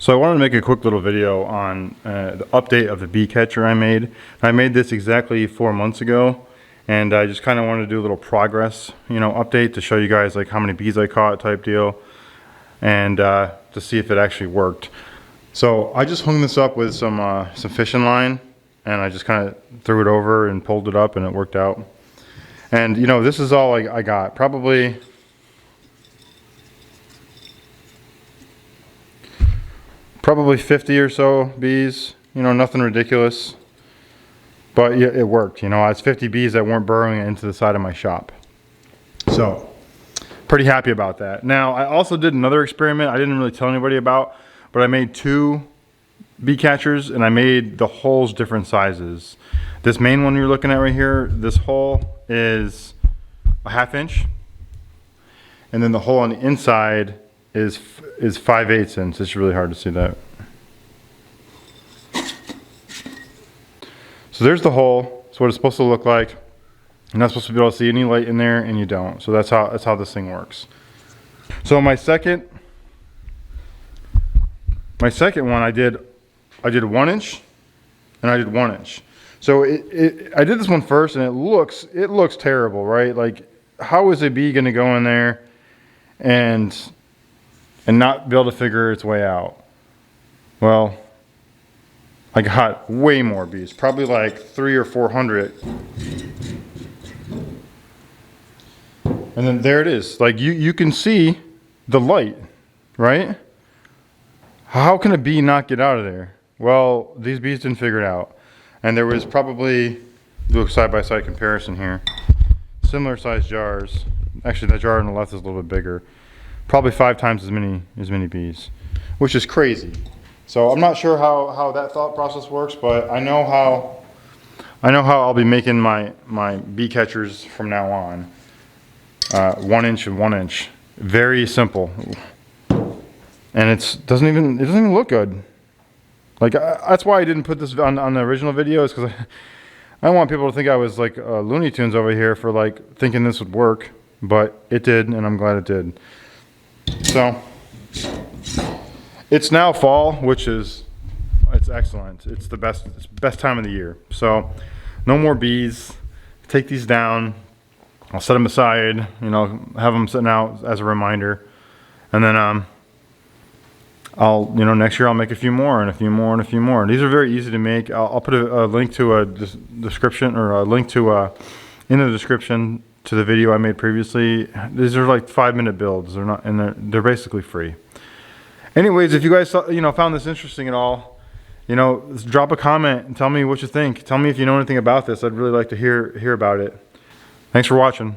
So I wanted to make a quick little video on the update of the bee catcher I made. I made this exactly 4 months ago, and I just kind of wanted to do a little progress, update to show you guys like how many bees I caught type deal, and to see if it actually worked. So I just hung this up with some fishing line, and I just kind of threw it over and pulled it up, and it worked out. And this is all I got. Probably Probably 50 or so bees, nothing ridiculous, but it worked. It's 50 bees that weren't burrowing into the side of my shop. So pretty happy about that. Now I also did another experiment I didn't really tell anybody about, but I made 2 bee catchers and I made the holes different sizes. This main one you're looking at right here, this hole is a 1/2 inch, and then the hole on the inside is 5/8 inch. It's really hard to see that. So there's the hole. That's what it's supposed to look like. You're not supposed to be able to see any light in there, and you don't. So that's how this thing works. So my second one, I did 1 inch, and I did 1 inch. So I did this one first, and it looks terrible, right? Like, how is a bee going to go in there and not be able to figure its way out? Well, I got way more bees, probably like 300 or 400. And then there it is. Like you can see the light, right? How can a bee not get out of there? Well, these bees didn't figure it out. And there was probably, do a side-by-side comparison here, similar sized jars. Actually, that jar on the left is a little bit bigger. Probably 5 times as many bees, which is crazy. So I'm not sure how that thought process works, but I know how I'll be making my bee catchers from now on. 1 inch and 1 inch, very simple, and it doesn't even look good. Like that's why I didn't put this on the original videos, because I don't want people to think I was like Looney Tunes over here for like thinking this would work, but it did, and I'm glad it did. So it's now fall, which is excellent. It's the best time of the year. So no more bees. Take these down. I'll set them aside. Have them sitting out as a reminder, and then I'll next year I'll make a few more and a few more and a few more. And these are very easy to make. I'll put a link to a description, or a link to in the description to the video I made previously. These are like 5-minute builds. They're not, and they're basically free. Anyways, if you guys found this interesting at all, drop a comment and tell me what you think. Tell me if you know anything about this. I'd really like to hear about it. Thanks for watching.